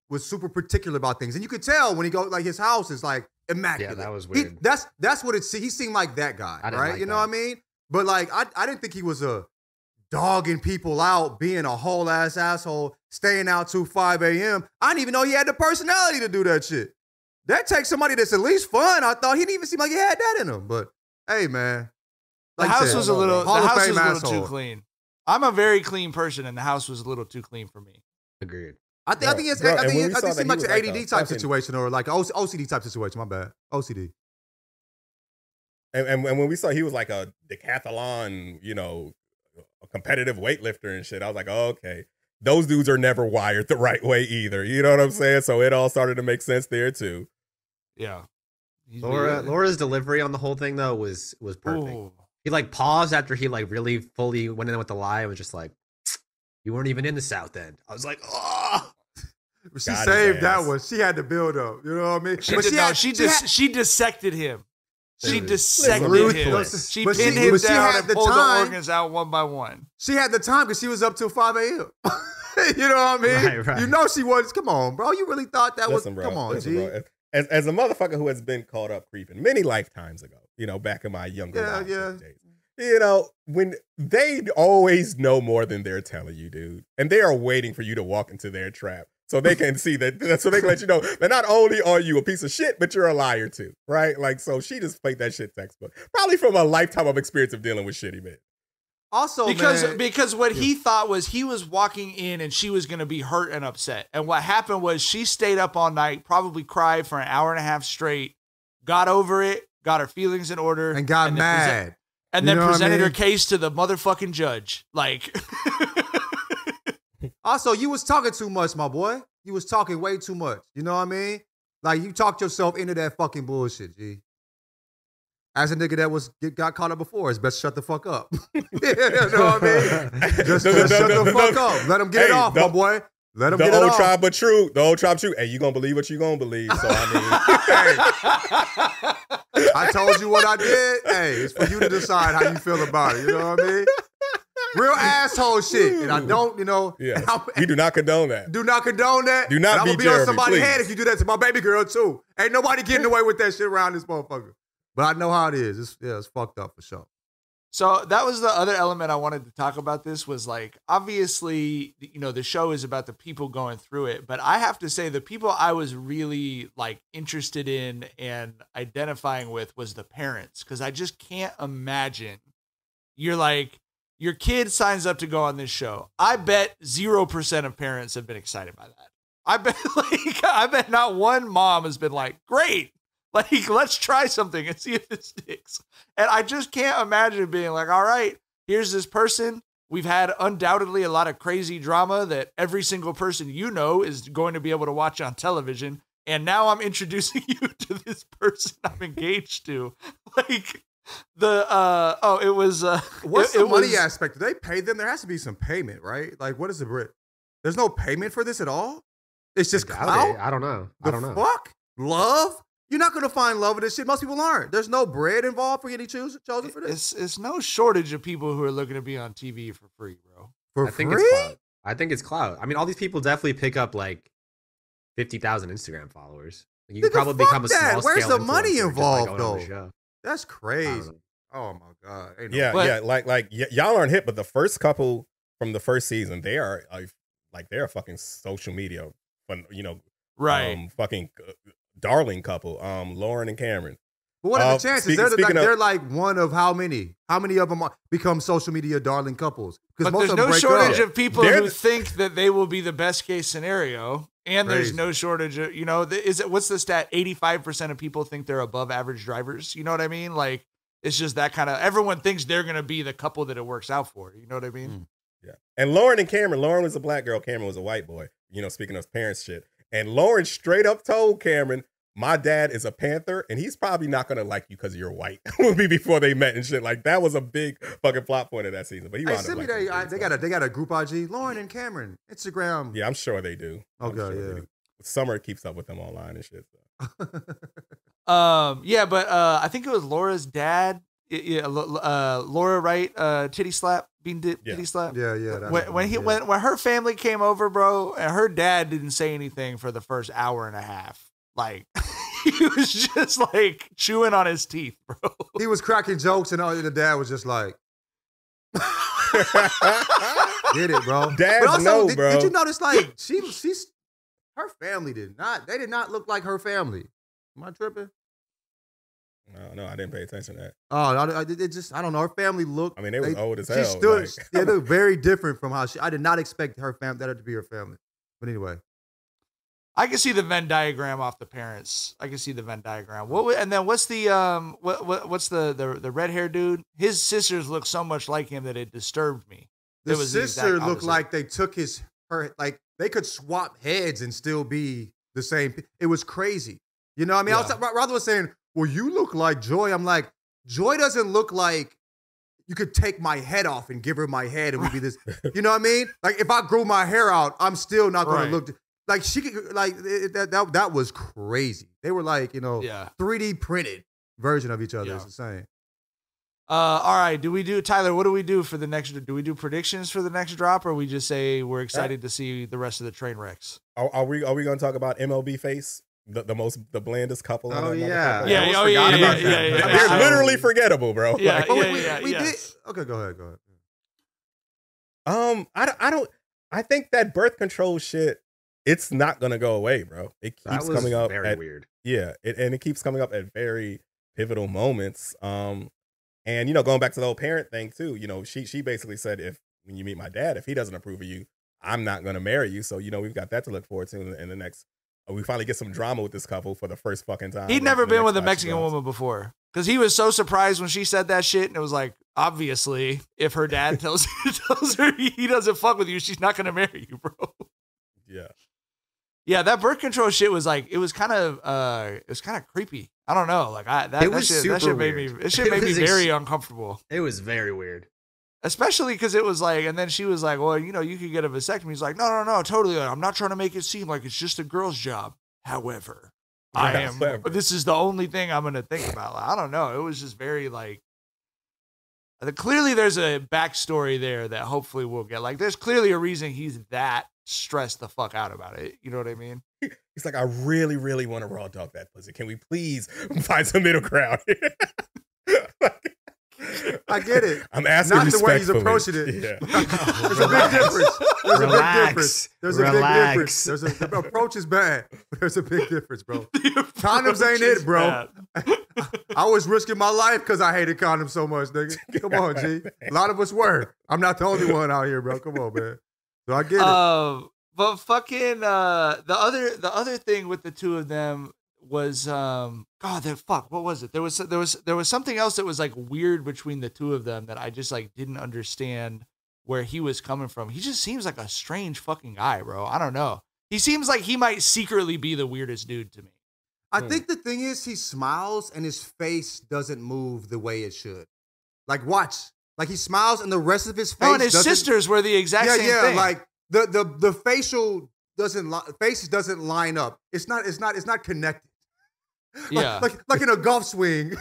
was super particular about things. And you could tell when he goes, like, his house is like immaculate. Yeah, that was weird. That's what he seemed like that guy, right? Like you know what I mean? But like, I didn't think he was a dogging people out, being a whole ass asshole, staying out till 5 a.m. I didn't even know he had the personality to do that shit. That takes somebody that's at least fun. I thought he didn't even seem like he had that in him. But hey, man, the house was a little asshole. too clean. I'm a very clean person, and the house was a little too clean for me. Agreed. I think it seemed like an ADD type situation or like an OCD type situation. My bad, OCD. And when we saw he was like a decathlon, a competitive weightlifter and shit, I was like, oh, okay. Those dudes are never wired the right way either. You know what I'm saying? So it all started to make sense there too. Yeah. Laura's delivery on the whole thing though was perfect. Ooh. He like paused after he like really fully went in with the lie. It was just like, you weren't even in the South End. I was like, oh. She saved that one. She had to build up. You know what I mean? She dissected him. She dissected him. She pinned him down and pulled the organs out one by one. She had the time because she was up till 5 a.m. You know what I mean? Right. You know she was. Come on, bro. You really thought that was? Bro, come on, G. Bro. As a motherfucker who has been caught up creeping many lifetimes ago, back in my younger days, when they always know more than they're telling you, dude, and they are waiting for you to walk into their trap so they can see that, so they can let you know that not only are you a piece of shit, but you're a liar too, right? Like, so she just played that shit textbook, probably from a lifetime of experience of dealing with shitty men. Also, because what he thought was he was walking in and she was going to be hurt and upset. And what happened was she stayed up all night, probably cried for an hour and a half straight, got over it, got her feelings in order. And got mad. And then presented her case to the motherfucking judge. Like. Also, you was talking too much, my boy. You was talking way too much. You know what I mean? Like, you talked yourself into that fucking bullshit, G. As a nigga that got caught up before, it's best shut the fuck up. You know what I mean? Just shut the fuck up. Let him get it off, my boy. Let him get it off. The old tribe but true. The old tribe true. Hey, you gonna believe what you gonna believe. So I mean, I told you what I did. Hey, it's for you to decide how you feel about it. You know what I mean? Real asshole shit. And I don't, Yeah. We do not condone that. Do not condone that. Do not I'm be gonna be Jeremy, on somebody's please. head if you do that to my baby girl too. Ain't nobody getting away with that shit around this motherfucker. But I know how it is. It's fucked up for sure. So that was the other element I wanted to talk about. This was like, obviously, the show is about the people going through it, but I have to say the people I was really like interested in and identifying with was the parents. Cause I just can't imagine your kid signs up to go on this show. I bet 0% of parents have been excited by that. I bet not one mom has been like, great. Like, let's try something and see if it sticks. And I just can't imagine being like, all right, here's this person. We've had undoubtedly a lot of crazy drama that every single person is going to be able to watch on television. And now I'm introducing you to this person I'm engaged to. Like, it was... What's the money aspect? Do they pay them? There has to be some payment, right? Like, what is the... There's no payment for this at all? It's just clout? I don't know. Fuck? Love? You're not going to find love in this shit. Most people aren't. There's no bread involved for getting chosen for this. It's no shortage of people who are looking to be on TV for free, bro. For free? I think it's clout. I mean, all these people definitely pick up like 50,000 Instagram followers. You can probably become a small scale. Where's the money involved, though? That's crazy. Oh, my God. Y'all aren't hip, but the first couple from the first season, they are they're a fucking social media, right? Fucking darling couple, Lauren and Cameron. But what are the chances? They're like one of how many? How many of them become social media darling couples? But there's no shortage of people who think that they will be the best case scenario. And there's Crazy. no shortage of, what's the stat? 85% of people think they're above average drivers. You know what I mean? Like, it's just that kind of, everyone thinks they're going to be the couple that it works out for. You know what I mean? Yeah. And Lauren and Cameron, Lauren was a black girl, Cameron was a white boy, speaking of parents shit. And Lauren straight up told Cameron, my dad is a Panther, and he's probably not going to like you because you're white. Would be before they met and shit. Like, that was a big fucking plot point of that season. But he Hey, wound up send me liking that. him. They got a group IG. Lauren and Cameron, Instagram. Yeah, I'm sure they do. I'm Okay, sure yeah. they do. Summer keeps up with them online and shit. So. But I think it was Laura's dad. Laura, right? Titty slap, titty slap. Yeah. When her family came over, bro, and her dad didn't say anything for the first hour and a half. Like, he was just like chewing on his teeth, bro. He was cracking jokes, and the dad was just like, "Get it, bro." Dads but also, know, did, bro. Did you notice, like, she's her family they did not look like her family. Am I tripping? No, I didn't pay attention to that. Oh, I don't know. Her family looked. I mean, they was old as hell. She stood. like- They look very different from how I did not expect that to be her family. But anyway. I can see the Venn diagram off the parents. I can see the Venn diagram. And then what's the what's the red hair dude? His sisters look so much like him that it disturbed me. The It was the exact sister looked opposite. like they took like they could swap heads and still be the same. It was crazy. You know what I mean? Yeah. Rather was saying, well, you look like Joy. I'm like, Joy doesn't look like you could take my head off and give her my head and we'd be this. You know what I mean? Like if I grew my hair out, I'm still not going Right. to look like she could, like that was crazy. They were like, 3D printed version of each other. Yeah. It's insane. All right. Tyler, what do we do for the next? Do we do predictions for the next drop, or we just say we're excited to see the rest of the train wrecks? Are we going to talk about MLB Face, the blandest couple? on Oh, that yeah. motherfucker? Yeah, I almost oh, forgot yeah, about yeah, that. yeah, yeah. They're So- literally forgettable, bro. Yeah, Like, We yes. did. Okay, go ahead. I think that birth control shit, it's not gonna go away, bro. It That keeps was coming up very at weird. it keeps coming up at very pivotal moments. And going back to the whole parent thing too, she basically said, when you meet my dad, if he doesn't approve of you, I'm not gonna marry you. So we've got that to look forward to in the next. We finally get some drama with this couple for the first fucking time. He'd never in the been with a next Mexican batch of woman before because he was so surprised when she said that shit, and it was like, obviously, if her dad tells her he doesn't fuck with you, she's not gonna marry you, bro. jobs. Yeah. Yeah, that birth control shit was like, it was kind of creepy. I don't know, like It was that super shit made me weird. it shit It made me was very uncomfortable. It was very weird. Especially because it was like, and then she was like, well, you could get a vasectomy. He's like, no, totally. I'm not trying to make it seem like it's just a girl's job. However, this is the only thing I'm going to think about. Like, I don't know. It was just very like, clearly there's a backstory there that hopefully we'll get. Like, there's clearly a reason he's that stressed the fuck out about it. You know what I mean? He's like, I really, really want to raw dog that pussy. Can we please find some middle ground? I get it. I'm asking Not the way he's respectfully. approaching it. Yeah. There's a big difference. There's a big Relax. difference. There's a big Relax. difference. The approach is bad, but there's a big difference, bro. The Condoms ain't approach is it, bro. bad. I was risking my life because I hated condoms so much, nigga. Come on, G. A lot of us were. I'm not the only one out here, bro. Come on, man. So I get it. But fucking the other thing with the two of them was what was it? There was something else that was like weird between the two of them that I just like didn't understand where he was coming from. He just seems like a strange fucking guy, bro. I don't know. He seems like he might secretly be the weirdest dude to me. I think the thing is he smiles and his face doesn't move the way it should. Like, watch. Like, he smiles and the rest of his face Oh, and his doesn't... sisters were the exact same thing. Like, the facial face doesn't line up. It's not connected. Yeah. Like in a golf swing.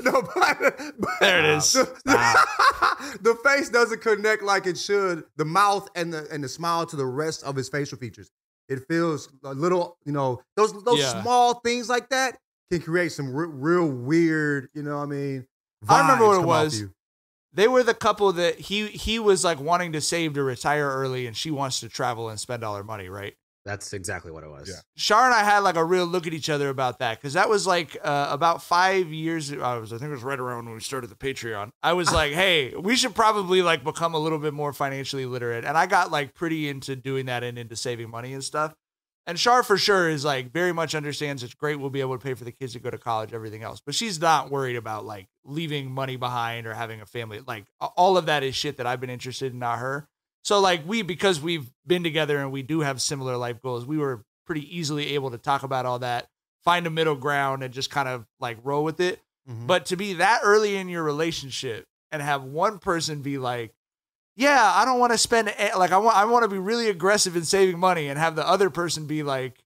No, but There it is. The face doesn't connect like it should. The mouth and the smile to the rest of his facial features. It feels a little, those Yeah. small things like that can create some real weird, I mean, I remember vibes what it come off was. you. They were the couple that he was like wanting to save to retire early, and she wants to travel and spend all her money, right? That's exactly what it was. Yeah. Shar and I had like a real look at each other about that because that was like about 5 years. I think it was right around when we started the Patreon. I was like, hey, we should probably like become a little bit more financially literate, and I got like pretty into doing that and into saving money and stuff. And Shar for sure is like very much understands it's great. We'll be able to pay for the kids to go to college, everything else. But she's not worried about like leaving money behind or having a family. Like all of that is shit that I've been interested in, not her. So like because we've been together and we do have similar life goals, we were pretty easily able to talk about all that, find a middle ground and just kind of like roll with it. Mm-hmm. But to be that early in your relationship and have one person be like, yeah, I don't want to spend, like, I want to be really aggressive in saving money, and have the other person be like,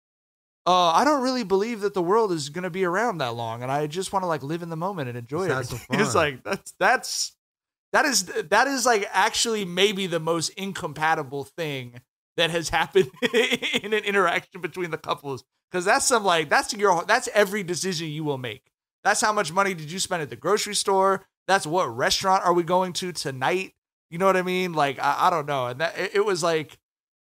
I don't really believe that the world is going to be around that long, and I just want to like live in the moment and enjoy it. It's like, that is like actually maybe the most incompatible thing that has happened in an interaction between the couples. Cause that's that's every decision you will make. That's how much money did you spend at the grocery store? That's what restaurant are we going to tonight? You know what I mean? Like, I don't know. And that it was like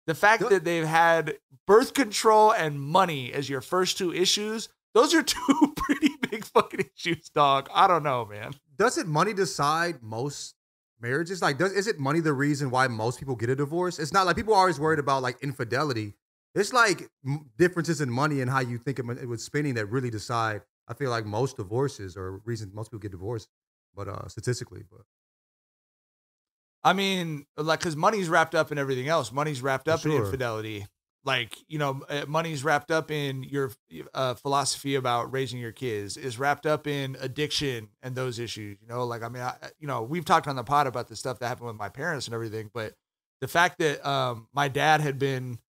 the fact that they've had birth control and money as your first two issues. Those are two pretty big fucking issues, dog. I don't know, man. Doesn't money decide most marriages? Like, is it money the reason why most people get a divorce? It's not like people are always worried about like infidelity. It's like differences in money and how you think it was spending that really decide. I feel like most divorces or reasons most people get divorced, but statistically, but. I mean, like, because money's wrapped up in everything else. Money's wrapped up in infidelity. Like, you know, money's wrapped up in your philosophy about raising your kids. Is wrapped up in addiction and those issues. You know, like, I mean, we've talked on the pod about the stuff that happened with my parents and everything. But the fact that my dad had been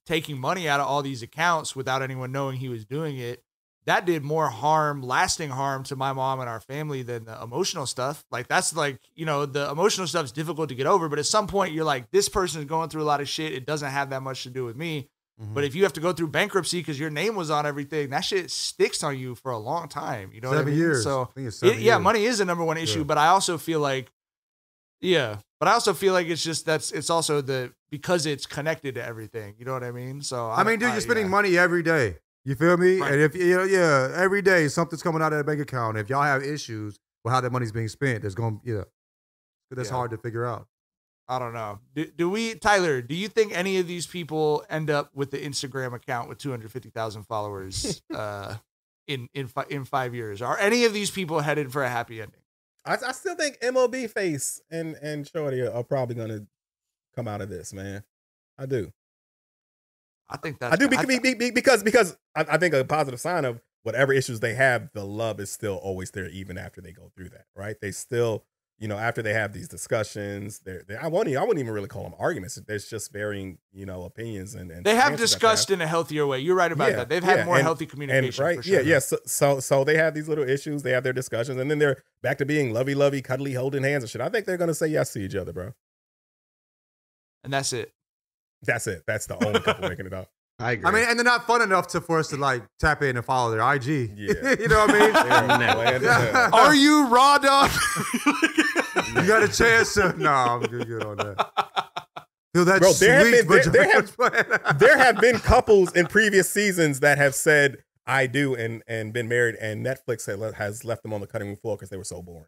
taking money out of all these accounts without anyone knowing he was doing it, that did more harm, lasting harm to my mom and our family than the emotional stuff. Like, that's like, you know, the emotional stuff is difficult to get over, but at some point you're like, this person is going through a lot of shit. It doesn't have that much to do with me. Mm-hmm. But if you have to go through bankruptcy because your name was on everything, that shit sticks on you for a long time. You know 7 what I mean? years. So I think it's 7 years. Yeah, money is the number one issue, but I also feel like, it's just, it's also because it's connected to everything. You know what I mean? So I mean, dude, you're spending money every day. You feel me? Right. And if every day something's coming out of that bank account. If y'all have issues with how that money's being spent, there's going that's hard to figure out. I don't know. Tyler, do you think any of these people end up with the Instagram account with 250,000 followers in 5 years? Are any of these people headed for a happy ending? I still think MLB Face and Shorty are probably going to come out of this, man. I do. I think that's... I do because I think a positive sign of whatever issues they have, the love is still always there even after they go through that, right? They still, you know, after they have these discussions, I wouldn't even really call them arguments. There's just varying, you know, opinions and they have discussed in a healthier way. You're right about that. They've had more healthy communication. Right? For sure. Yeah. So they have these little issues. They have their discussions, and then they're back to being lovey, cuddly, holding hands and shit. I think they're gonna say yes to each other, bro. And that's it. That's it. That's the only couple making it up. I agree. I mean, and they're not fun enough for us to like tap in and follow their IG. Yeah. You know what I mean? Are you raw dog? You got a chance to? No, I'm good on that. Feel that bro, sweet. There have been couples in previous seasons that have said I do and been married, and Netflix has left them on the cutting room floor because they were so boring.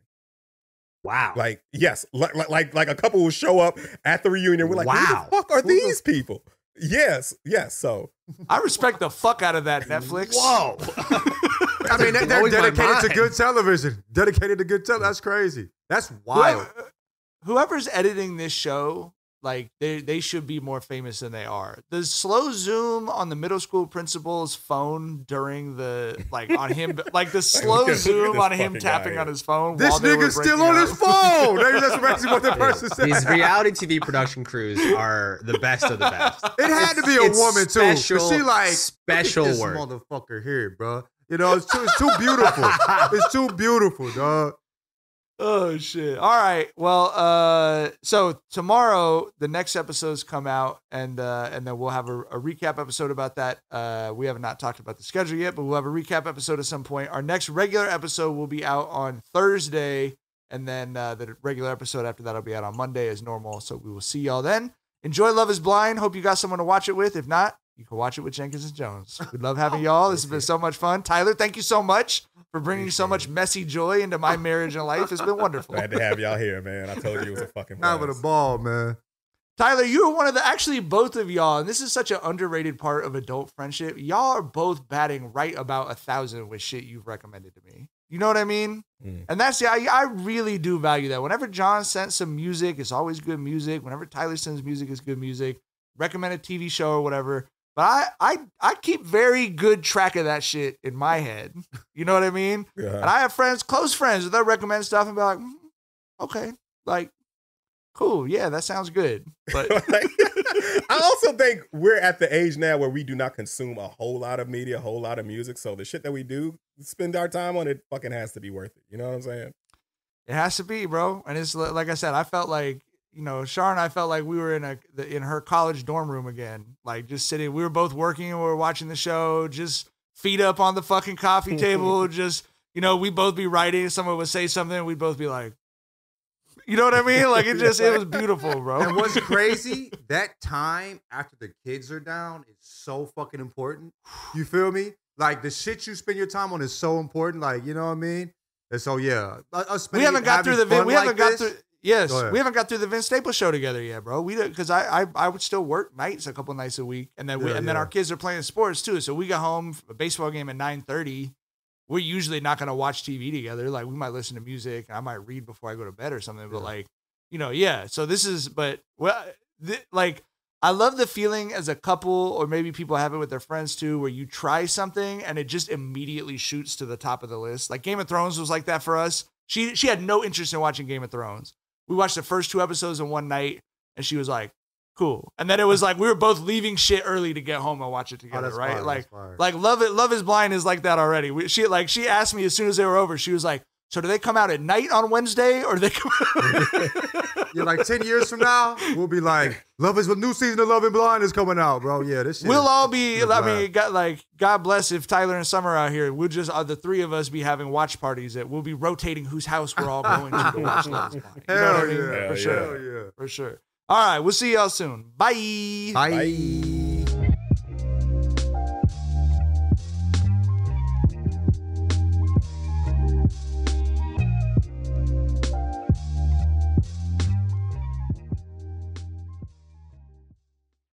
Wow. Like, yes, like a couple will show up at the reunion. We're like, who the fuck are these people? Yes. So I respect the fuck out of that, Netflix. Whoa. I mean, they're dedicated to good television. Dedicated to good television. That's crazy. That's wild. Whoever's editing this show, like, they should be more famous than they are. The slow zoom on the middle school principal's phone during on him, like the slow zoom on him tapping on his phone. This nigga's still on his phone. That's basically what the person said. These reality TV production crews are the best of the best. It had to be a woman too. She like special this work. Motherfucker here, bro. You know, it's too beautiful. It's too beautiful, dog. Oh shit! All right. Well, so tomorrow the next episodes come out, and then we'll have a recap episode about that. We have not talked about the schedule yet, but we'll have a recap episode at some point. Our next regular episode will be out on Thursday, and then the regular episode after that will be out on Monday as normal. So we will see y'all then. Enjoy Love Is Blind. Hope you got someone to watch it with. If not, you can watch it with Jenkins and Jonez. We love having y'all. This has been so much fun. Tyler, thank you so much for bringing so much messy joy into my marriage and life. It's been wonderful. Glad to have y'all here, man. I told you it was a fucking Not with a ball, man. Tyler, you were one of the, actually both of y'all, and this is such an underrated part of adult friendship. Y'all are both batting right about 1,000 with shit you've recommended to me. You know what I mean? And that's, I really do value that. Whenever John sends some music, it's always good music. Whenever Tyler sends music, it's good music. Recommend a TV show or whatever. But I keep very good track of that shit in my head. You know what I mean? Yeah. And I have friends, close friends, that they'll recommend stuff and be like, okay, like, cool, yeah, that sounds good. But I also think we're at the age now where we do not consume a whole lot of media, a whole lot of music. So the shit that we do spend our time on, it fucking has to be worth it. You know what I'm saying? it has to be, bro. And it's like I said, I felt like, you know, Shar and I felt like we were in her college dorm room again, like just sitting. We were both working and we were watching the show, just feet up on the fucking coffee table. Just, you know, we both be writing. Someone would say something, and we'd both be like, you know what I mean? Like it was beautiful, bro. And what's crazy, that time after the kids are down is so fucking important. You feel me? Like the shit you spend your time on is so important. Like, you know what I mean? And so yeah, we haven't got through the we haven't got through. Yes, Go ahead. we haven't got through the Vince Staples show together yet, bro. We because I would still work nights, a couple nights a week, and then then our kids are playing sports too. So we got home a baseball game at 9:30. We're usually not gonna watch TV together. Like we might listen to music. I might read before I go to bed or something. But like, you know, yeah. So this is, but like I love the feeling as a couple, or maybe people have it with their friends too, where you try something and it just immediately shoots to the top of the list. Like Game of Thrones was like that for us. She had no interest in watching Game of Thrones. We watched the first 2 episodes in one night, and she was like, "Cool." And then it was like we were both leaving shit early to get home and watch it together, right? Fire, Like Love Is Blind is like that already. She asked me as soon as they were over. She was like, "So do they come out at night on Wednesday, or do they come?" Yeah, like 10 years from now, we'll be like, a new season of Love and Blind is coming out, bro. Yeah, this shit. We'll all be. I mean, God bless if Tyler and Summer are out here. We'll just the three of us be having watch parties that we'll be rotating whose house we're all going to watch Love Is Blind. You know what I mean? Yeah, For sure. Hell yeah. For sure. All right, we'll see y'all soon. Bye. Bye.